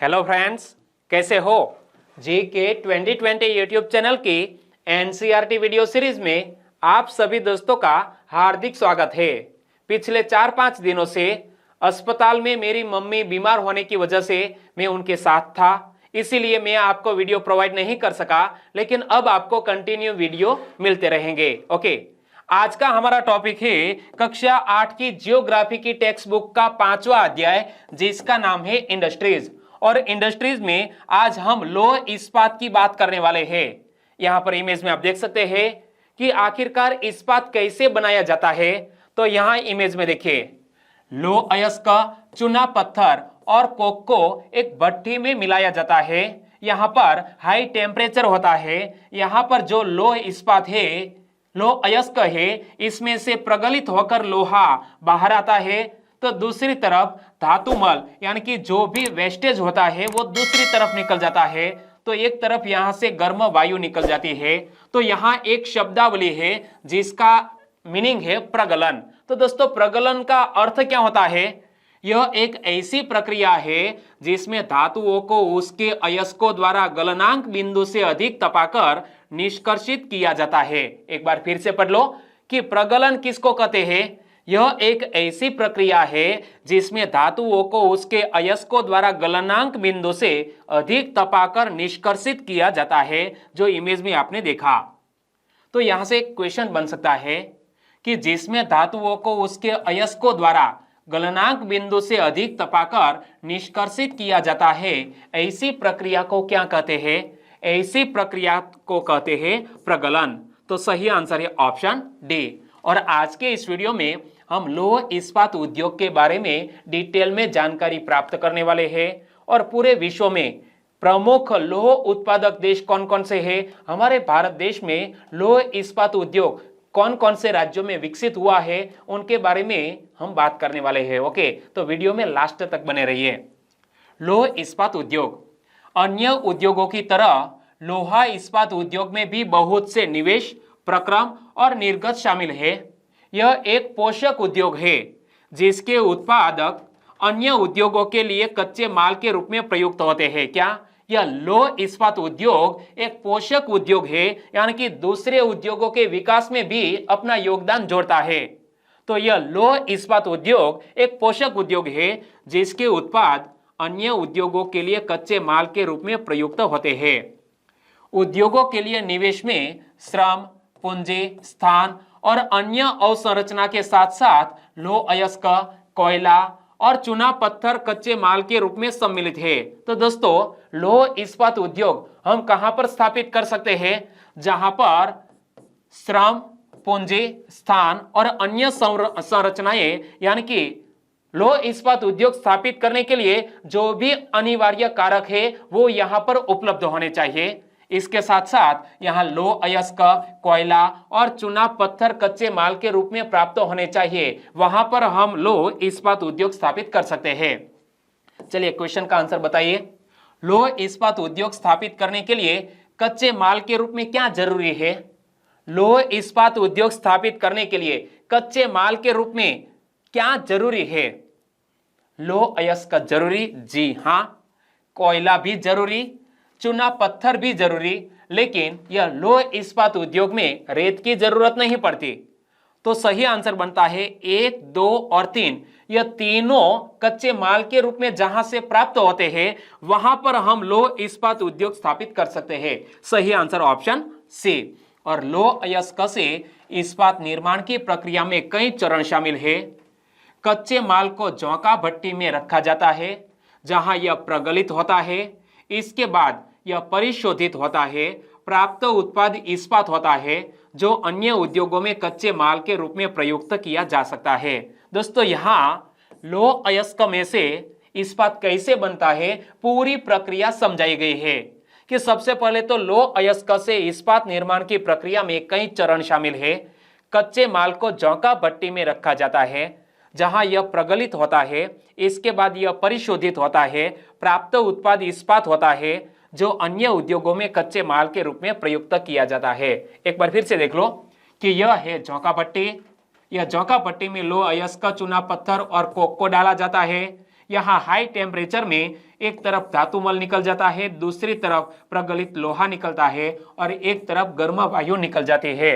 Hello friends, कैसे हो? जी के 2020 यूट्यूब चैनल की एनसीईआरटी वीडियो सीरीज में आप सभी दोस्तों का हार्दिक स्वागत है। पिछले 4-5 दिनों से अस्पताल में मेरी मम्मी बीमार होने की वजह से मैं उनके साथ था, इसीलिए मैं आपको वीडियो प्रोवाइड नहीं कर सका, लेकिन अब आपको कंटिन्यू वीडियो मिलते रहेंगे। ओके, आज का हमारा टॉपिक है कक्षा 8 की जियोग्राफी की टेक्स्ट बुक का 5वां अध्याय, जिसका नाम है इंडस्ट्रीज। और इंडस्ट्रीज में आज हम लौह इस्पात की बात करने वाले हैं। यहां पर इमेज में आप देख सकते हैं कि आखिरकार इस्पात कैसे बनाया जाता है। तो यहां इमेज में देखिए, लौह अयस्क, चूना पत्थर और कोक को एक भट्टी में मिलाया जाता है। यहां पर हाई टेम्परेचर होता है। यहां पर जो लौह इस्पात है, लौह अयस्क है, इसमें से प्रगलित होकर लोहा बाहर आता है। तो दूसरी तरफ धातुमल यानी कि जो भी वेस्टेज होता है वो दूसरी तरफ निकल जाता है। तो एक तरफ यहां से गर्म वायु निकल जाती है। तो यहां एक शब्दावली है जिसका मीनिंग है प्रगलन। तो दोस्तों, प्रगलन का अर्थ क्या होता है? यह एक ऐसी प्रक्रिया है जिसमें धातुओं को उसके अयस्कों द्वारा गलनांक बिंदु से अधिक तपाकर निष्कर्षित किया जाता है। एक बार फिर से पढ़ लो कि प्रगलन किसको कहते हैं। यह एक ऐसी प्रक्रिया है जिसमें धातुओं को उसके अयस्कों द्वारा गलनांक बिंदु से अधिक तपाकर निष्कर्षित किया जाता है, जो इमेज में आपने देखा। तो यहां से एक क्वेश्चन बन सकता है कि जिसमें धातुओं को उसके अयस्कों द्वारा गलनांक बिंदु से अधिक तपाकर निष्कर्षित किया जाता है, ऐसी प्रक्रिया को क्या कहते हैं? ऐसी प्रक्रिया को कहते हैं प्रगलन। तो सही आंसर है ऑप्शन डी। और आज के इस वीडियो में हम लौह इस्पात उद्योग के बारे में डिटेल में जानकारी प्राप्त करने वाले हैं। और पूरे विश्व में प्रमुख लौह उत्पादक देश कौन कौन से हैं, हमारे भारत देश में लौह इस्पात उद्योग कौन कौन से राज्यों में विकसित हुआ है, उनके बारे में हम बात करने वाले हैं। ओके, तो वीडियो में लास्ट तक बने रहिए। लौह इस्पात उद्योग अन्य उद्योगों की तरह लोहा इस्पात उद्योग में भी बहुत से निवेश, प्रक्रम और निर्गत शामिल है। यह एक पोषक उद्योग है जिसके उत्पादक अन्य उद्योगों के लिए कच्चे माल के रूप में प्रयुक्त होते हैं। क्या यह लौह इस्पात उद्योग एक पोषक उद्योग है, यानी कि दूसरे उद्योगों के विकास में भी अपना योगदान जोड़ता है? तो यह लौह इस्पात उद्योग एक पोषक उद्योग है जिसके उत्पाद अन्य उद्योगों के लिए कच्चे माल के रूप में प्रयुक्त होते हैं। उद्योगों के लिए निवेश में श्रम, पूंजी, स्थान और अन्य अवसंरचना के साथ साथ लौह अयस्क, कोयला और चूना पत्थर कच्चे माल के रूप में सम्मिलित है। तो दोस्तों, लौह इस्पात उद्योग हम कहां पर स्थापित कर सकते हैं? जहां पर श्रम, पूंजी, स्थान और अन्य संरचनाएं, यानी कि लौह इस्पात उद्योग स्थापित करने के लिए जो भी अनिवार्य कारक है वो यहां पर उपलब्ध होने चाहिए। इसके साथ साथ यहां लौह अयस्क, कोयला और चूना पत्थर कच्चे माल के रूप में प्राप्त होने चाहिए। वहां पर हम लौह इस्पात उद्योग स्थापित कर सकते हैं। चलिए क्वेश्चन का आंसर बताइए। लौह इस्पात उद्योग स्थापित करने के लिए कच्चे माल के रूप में क्या जरूरी है? लौह इस्पात उद्योग स्थापित करने के लिए कच्चे माल के रूप में क्या जरूरी है? लौह अयस्क जरूरी, जी हां। कोयला भी जरूरी, चूना पत्थर भी जरूरी, लेकिन यह लौह इस्पात उद्योग में रेत की जरूरत नहीं पड़ती। तो सही आंसर बनता है 1, 2 और 3। यह तीनों कच्चे माल के रूप में जहां से प्राप्त होते हैं वहां पर हम लौह इस्पात उद्योग स्थापित कर सकते हैं। सही आंसर ऑप्शन सी। और लौह अयस्क से इस्पात निर्माण की प्रक्रिया में कई चरण शामिल है। कच्चे माल को झोंका भट्टी में रखा जाता है जहां यह प्रगलित होता है। इसके बाद यह परिशोधित होता है। प्राप्त उत्पाद इस्पात होता है जो अन्य उद्योगों में कच्चे माल के रूप में प्रयुक्त किया जा सकता है। दोस्तों, यहाँ लौह अयस्क में से इस्पात कैसे बनता है पूरी प्रक्रिया समझाई गई है कि सबसे पहले तो लौह अयस्क से इस्पात निर्माण की प्रक्रिया में कई चरण शामिल है। कच्चे माल को झोंका भट्टी में रखा जाता है जहां यह प्रगलित होता है। इसके बाद यह परिशोधित होता है। प्राप्त उत्पाद इस्पात होता है जो अन्य उद्योगों में कच्चे माल के रूप में प्रयुक्त किया जाता है। एक बार फिर से देख लो कि यह है झोंका भट्टी। यह झोंका भट्टी में लौह अयस्क, चूना पत्थर और कोक को डाला जाता है। यहाँ हाई टेम्परेचर में एक तरफ धातुमल निकल जाता है, दूसरी तरफ प्रगलित लोहा निकलता है और एक तरफ गर्म वायु निकल जाती है।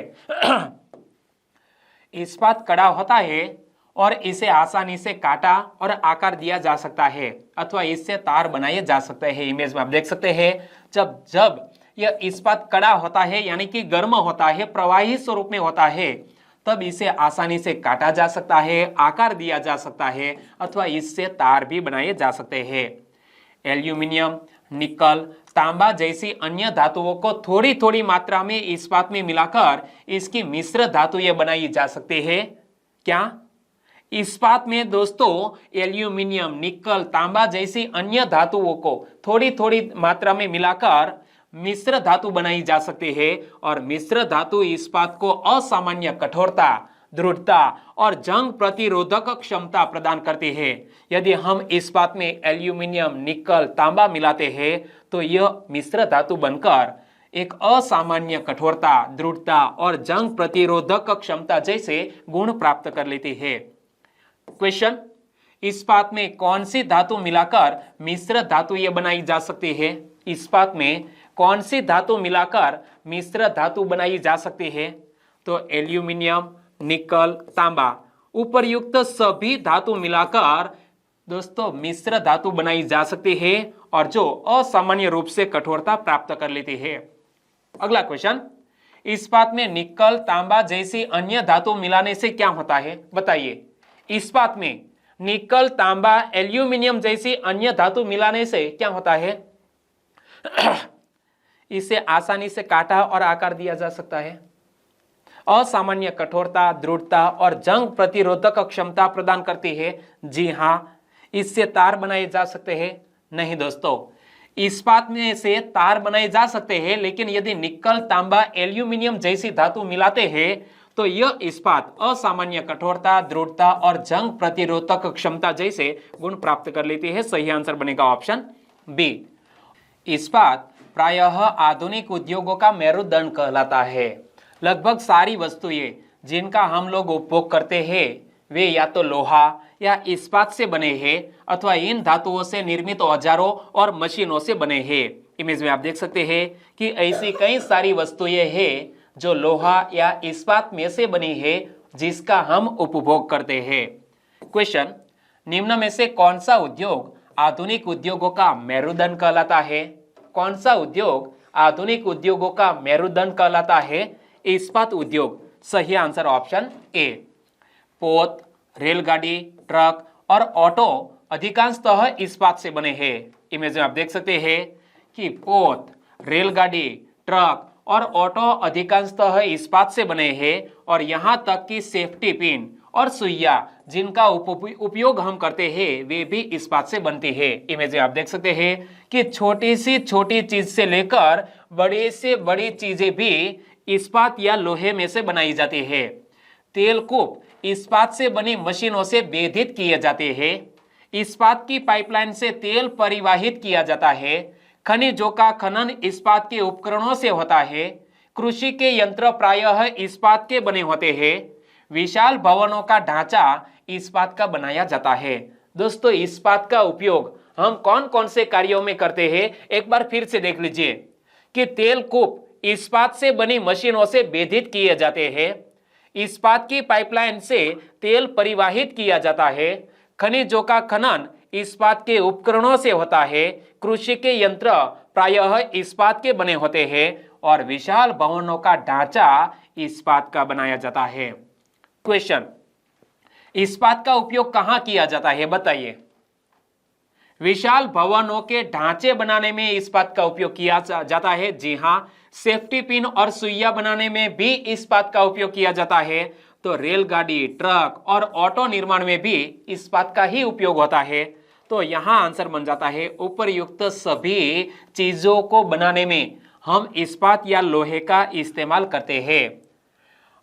इस्पात कड़ा होता है और इसे आसानी से काटा और आकार दिया जा सकता है अथवा इससे तार बनाए जा सकते हैं। इमेज में आप देख सकते हैं जब जब यह इस्पात कड़ा होता है यानी कि गर्म होता है, प्रवाही स्वरूप में होता है, तब इसे आसानी से काटा जा सकता है, आकार दिया जा सकता है अथवा इससे तार भी बनाए जा सकते हैं। एल्यूमिनियम, निकल, तांबा जैसी अन्य धातुओं को थोड़ी थोड़ी मात्रा में इस्पात में मिलाकर इसकी मिश्र धातुएं बनाई जा सकती है। क्या इस्पात में दोस्तों एल्यूमिनियम, निकल, तांबा जैसी अन्य धातुओं को थोड़ी थोड़ी मात्रा में मिलाकर मिश्र धातु बनाई जा सकती है और मिश्र धातु इस्पात को असामान्य कठोरता, दृढ़ता और जंग प्रतिरोधक क्षमता प्रदान करती है। यदि हम इस्पात में एल्यूमिनियम, निकल, तांबा मिलाते हैं तो यह मिश्र धातु बनकर एक असामान्य कठोरता, दृढ़ता और जंग प्रतिरोधक क्षमता जैसे गुण प्राप्त कर लेती है। क्वेश्चन, इस्पात में कौन सी धातु मिलाकर मिश्र धातु ये बनाई जा सकती है? इस्पात में कौन सी धातु मिलाकर मिश्र धातु बनाई जा सकती है? तो एल्यूमिनियम, निकल, तांबा, उपर्युक्त सभी धातु मिलाकर दोस्तों मिश्र धातु बनाई जा सकती है और जो असामान्य रूप से कठोरता प्राप्त कर लेती है। अगला क्वेश्चन, इस्पात में निकल, तांबा जैसी अन्य धातु मिलाने से क्या होता है? बताइए। इस्पात में निकल, तांबा, एल्यूमिनियम जैसी अन्य धातु मिलाने से क्या होता है? इसे आसानी से काटा और आकार दिया जा सकता है, असामान्य कठोरता, दृढ़ता और जंग प्रतिरोधक क्षमता प्रदान करती है। जी हां। इससे तार बनाए जा सकते हैं? नहीं दोस्तों, इस्पात में से तार बनाए जा सकते हैं, लेकिन यदि निकल, तांबा, एल्यूमिनियम जैसी धातु मिलाते हैं तो यह इस्पात असामान्य कठोरता, दृढ़ता और जंग प्रतिरोधक क्षमता जैसे गुण प्राप्त कर लेती है। सही आंसर बनेगा ऑप्शन बी। इस्पात प्रायः आधुनिक उद्योगों का मेरुदंड कहलाता है। लगभग सारी वस्तुएं जिनका हम लोग उपभोग करते हैं वे या तो लोहा या इस्पात से बने हैं अथवा इन धातुओं से निर्मित औजारों और मशीनों से बने हैं। इमेज में आप देख सकते हैं कि ऐसी कई सारी वस्तुएं हैं जो लोहा या इस्पात में से बनी है जिसका हम उपभोग करते हैं। क्वेश्चन, निम्न में से कौन सा उद्योग आधुनिक उद्योगों का मेरुदंड कहलाता है? कौन सा उद्योग आधुनिक उद्योगों का मेरुदंड कहलाता है? इस्पात उद्योग। सही आंसर ऑप्शन ए। पोत, रेलगाड़ी, ट्रक और ऑटो अधिकांशतः इस्पात से बने हैं। इमेज में आप देख सकते हैं कि पोत, रेलगाड़ी, ट्रक और ऑटो अधिकांशतः इस्पात से बने हैं और यहां तक कि सेफ्टी पिन और सुइया जिनका उपयोग हम करते हैं वे भी इस्पात से बनती है। इमेज में आप देख सकते हैं कि छोटी सी छोटी चीज से लेकर बड़ी से बड़ी चीजें भी इस्पात या लोहे में से बनाई जाती है। तेलकूप इस्पात से बनी मशीनों से वेधित किए जाते हैं। इस्पात की पाइपलाइन से तेल परिवाहित किया जाता है। खनिजों का खनन इस्पात के उपकरणों से होता है। कृषि के यंत्र प्रायः इस्पात के बने होते हैं। विशाल भवनों का ढांचा इस्पात का बनाया जाता है। दोस्तों, इस्पात का उपयोग हम कौन कौन से कार्यों में करते हैं एक बार फिर से देख लीजिए कि तेलकूप इस्पात से बनी मशीनों से वेधित किए जाते हैं। इस्पात की पाइपलाइन से तेल परिवाहित किया जाता है। खनिजों का खनन इस्पात के उपकरणों से होता है। कृषि के यंत्र प्रायः इस्पात के बने होते हैं और विशाल भवनों का ढांचा इस्पात का बनाया जाता है। क्वेश्चन, इस्पात का उपयोग कहां किया जाता है? बताइए। विशाल भवनों के ढांचे बनाने में इस्पात का उपयोग किया जाता है। जी हां। सेफ्टी पिन और सुइया बनाने में भी इस्पात का उपयोग किया जाता है। तो रेलगाड़ी, ट्रक और ऑटो निर्माण में भी इस्पात का ही उपयोग होता है। तो यहां आंसर बन जाता है उपरयुक्त सभी चीजों को बनाने में हम इस्पात या लोहे का इस्तेमाल करते हैं।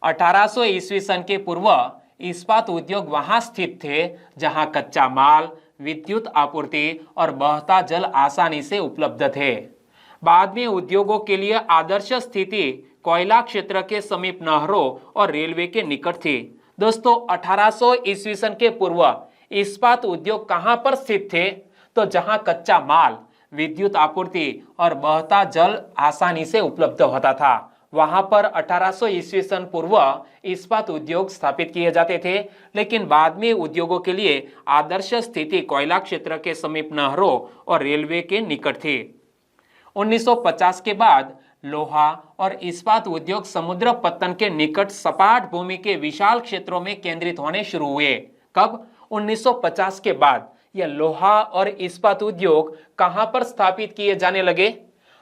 1800 ईस्वी सन के पूर्व इस्पात उद्योग वहां स्थित थे जहां कच्चा माल, विद्युत आपूर्ति और बहता जल आसानी से उपलब्ध थे। बाद में उद्योगों के लिए आदर्श स्थिति कोयला क्षेत्र के समीप नहरों और रेलवे के निकट थी। दोस्तों, 1800 ईस्वी सन के पूर्व इस्पात उद्योग कहां पर स्थित थे? तो जहां कच्चा माल, विद्युत आपूर्ति और बहता जल आसानी से उपलब्ध होता था, वहां पर 1800 ईस्वी सन पूर्व इस्पात उद्योग स्थापित किए जाते थे। लेकिन बाद में उद्योगों के लिए आदर्श स्थिति कोयला क्षेत्र के समीप नहरों और रेलवे के निकट थी। 1950 के बाद लोहा और इस्पात उद्योग समुद्र पत्तन के निकट सपाट भूमि के विशाल क्षेत्रों में केंद्रित होने शुरू हुए। कब? 1950 के बाद यह लोहा और इस्पात उद्योग कहां पर स्थापित किए जाने लगे?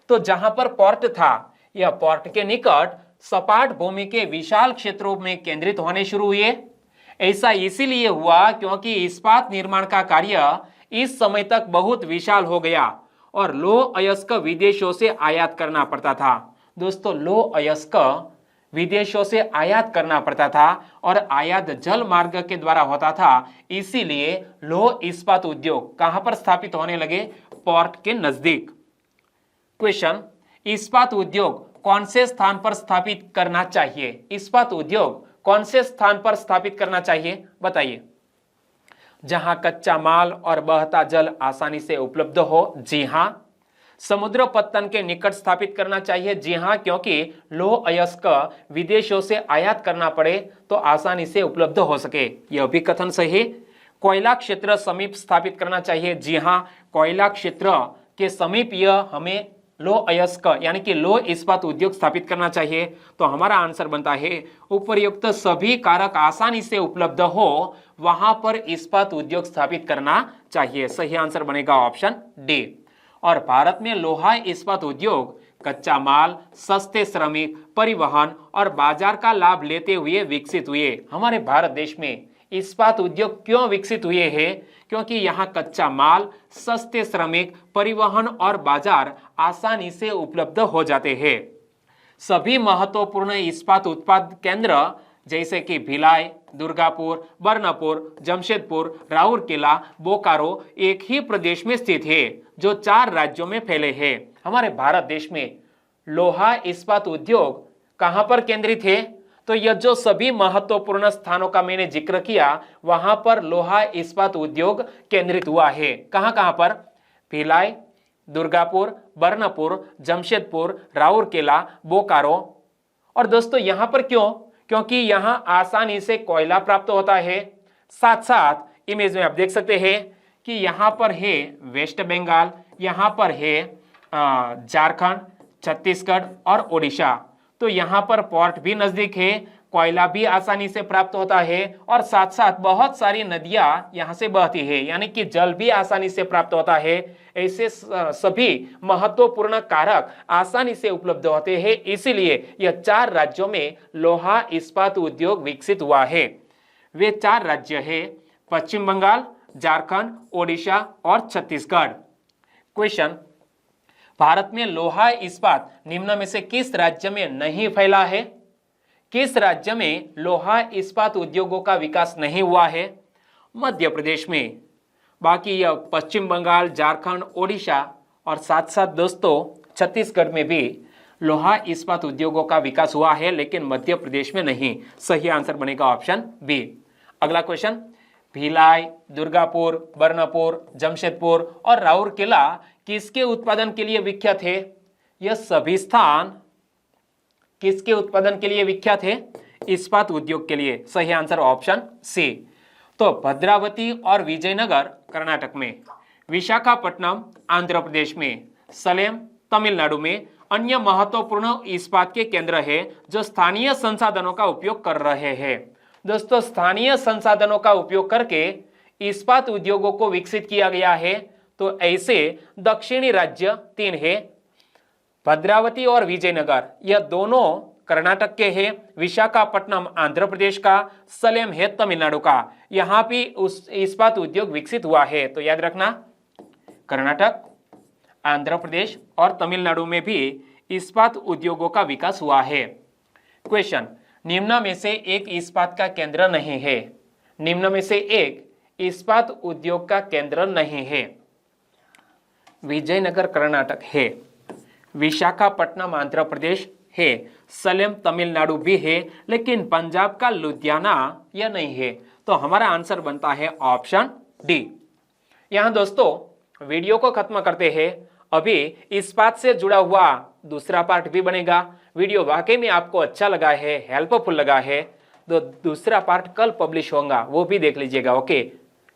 तो जहां पर पोर्ट था, यह पोर्ट के निकट सपाट भूमि के विशाल क्षेत्रों में केंद्रित होने शुरू हुए। ऐसा इसीलिए हुआ क्योंकि इस्पात निर्माण का कार्य इस समय तक बहुत विशाल हो गया और लौह अयस्क विदेशों से आयात करना पड़ता था। दोस्तों, लौह अयस्क विदेशों से आयात करना पड़ता था और आयात जल मार्ग के द्वारा होता था। इसीलिए लौह इस्पात उद्योग कहां पर स्थापित होने लगे? पोर्ट के नजदीक। क्वेश्चन, इस्पात उद्योग कौन से स्थान पर स्थापित करना चाहिए? इस्पात उद्योग कौन से स्थान पर स्थापित करना चाहिए? बताइए। जहां कच्चा माल और बहता जल आसानी से उपलब्ध हो? जी हां। समुद्र पत्तन के निकट स्थापित करना चाहिए? जी हां, क्योंकि लौह अयस्क विदेशों से आयात करना पड़े तो आसानी से उपलब्ध हो सके। यह भी कथन सही। कोयला क्षेत्र समीप स्थापित करना चाहिए? जी हां, कोयला क्षेत्र के समीप यह हमें लौह अयस्क यानी कि लौह इस्पात उद्योग स्थापित करना चाहिए। तो हमारा आंसर बनता है उपयुक्त सभी कारक आसानी से उपलब्ध हो वहां पर इस्पात उद्योग स्थापित करना चाहिए। सही आंसर बनेगा ऑप्शन डी। और भारत में लोहा इस्पात उद्योग कच्चा माल, सस्ते श्रमिक, परिवहन और बाजार का लाभ लेते हुए विकसित हुए। हमारे भारत देश में इस्पात उद्योग क्यों विकसित हुए हैं? क्योंकि यहाँ कच्चा माल, सस्ते श्रमिक, परिवहन और बाजार आसानी से उपलब्ध हो जाते हैं। सभी महत्वपूर्ण इस्पात उत्पाद केंद्र जैसे कि भिलाई, दुर्गापुर, बर्नपुर, जमशेदपुर, राउरकेला, बोकारो एक ही प्रदेश में स्थित है जो 4 राज्यों में फैले हैं। हमारे भारत देश में लोहा इस्पात उद्योग कहां पर केंद्रित है? तो यह जो सभी महत्वपूर्ण स्थानों का मैंने जिक्र किया वहां पर लोहा इस्पात उद्योग केंद्रित हुआ है। कहां कहां पर? भिलाई, दुर्गापुर, बर्नपुर, जमशेदपुर, राउरकेला, बोकारो। और दोस्तों यहां पर क्यों? क्योंकि यहां आसानी से कोयला प्राप्त होता है। साथ साथ इमेज में आप देख सकते हैं कि यहां पर है वेस्ट बंगाल, यहां पर है झारखंड, छत्तीसगढ़ और ओडिशा। तो यहां पर पोर्ट भी नजदीक है, कोयला भी आसानी से प्राप्त होता है और साथ साथ बहुत सारी नदियां यहां से बहती है, यानी कि जल भी आसानी से प्राप्त होता है। ऐसे सभी महत्वपूर्ण कारक आसानी से उपलब्ध होते हैं, इसीलिए यह 4 राज्यों में लोहा इस्पात उद्योग विकसित हुआ है। वे 4 राज्य है पश्चिम बंगाल, झारखंड, ओडिशा और छत्तीसगढ़। क्वेश्चन, भारत में लोहा इस्पात निम्न में से किस राज्य में नहीं फैला है? किस राज्य में लोहा इस्पात उद्योगों का विकास नहीं हुआ है? मध्य प्रदेश में। बाकी यह पश्चिम बंगाल, झारखंड, ओडिशा और साथ साथ दोस्तों छत्तीसगढ़ में भी लोहा इस्पात उद्योगों का विकास हुआ है, लेकिन मध्य प्रदेश में नहीं। सही आंसर बनेगा ऑप्शन बी। अगला क्वेश्चन, भिलाई, दुर्गापुर, बर्नपुर, जमशेदपुर और राउरकेला किसके उत्पादन के लिए विख्यात है? यह सभी स्थान किसके उत्पादन के लिए विख्यात है? इस्पात उद्योग के लिए। सही आंसर ऑप्शन सी। तो भद्रावती और विजयनगर कर्नाटक में, विशाखापट्टनम आंध्र प्रदेश में, सलेम तमिलनाडु में अन्य महत्वपूर्ण इस्पात के केंद्र है जो स्थानीय संसाधनों का उपयोग कर रहे हैं। दोस्तों स्थानीय संसाधनों का उपयोग करके इस्पात उद्योगों को विकसित किया गया है। तो ऐसे दक्षिणी राज्य 3 है, भद्रावती और विजयनगर, यह दोनों कर्नाटक के हैं। विशाखापट्टनम आंध्र प्रदेश का, सलेम है तमिलनाडु का। यहां भी उस इस्पात उद्योग विकसित हुआ है। तो याद रखना कर्नाटक, आंध्र प्रदेश और तमिलनाडु में भी इस्पात उद्योगों का विकास हुआ है। क्वेश्चन, निम्न में से एक इस्पात का केंद्र नहीं है। निम्न में से एक इस्पात उद्योग का केंद्र नहीं है। विजयनगर कर्नाटक है, विशाखापट्टनम आंध्र प्रदेश है, सलेम तमिलनाडु भी है, लेकिन पंजाब का लुधियाना यह नहीं है। तो हमारा आंसर बनता है ऑप्शन डी। यहां दोस्तों वीडियो को खत्म करते हैं। अभी इस बात से जुड़ा हुआ दूसरा पार्ट भी बनेगा। वीडियो वाकई में आपको अच्छा लगा है, हेल्पफुल लगा है, तो दूसरा पार्ट कल पब्लिश होगा, वो भी देख लीजिएगा। ओके,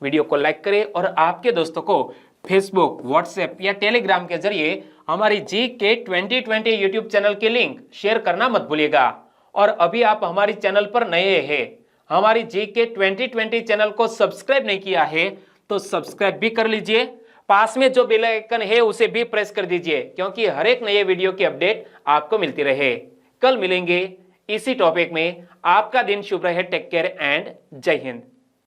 वीडियो को लाइक करें और आपके दोस्तों को फेसबुक, व्हाट्सएप या टेलीग्राम के जरिए हमारी GK 2020 यूट्यूब चैनल की लिंक शेयर करना मत भूलिएगा। और अभी आप हमारी चैनल पर नए हैं, हमारी GK 2020 चैनल को सब्सक्राइब नहीं किया है तो सब्सक्राइब भी कर लीजिए। पास में जो बेल आइकन है उसे भी प्रेस कर दीजिए, क्योंकि हर एक नए वीडियो की अपडेट आपको मिलती रहे। कल मिलेंगे इसी टॉपिक में। आपका दिन शुभ रहे। टेक केयर एंड जय हिंद।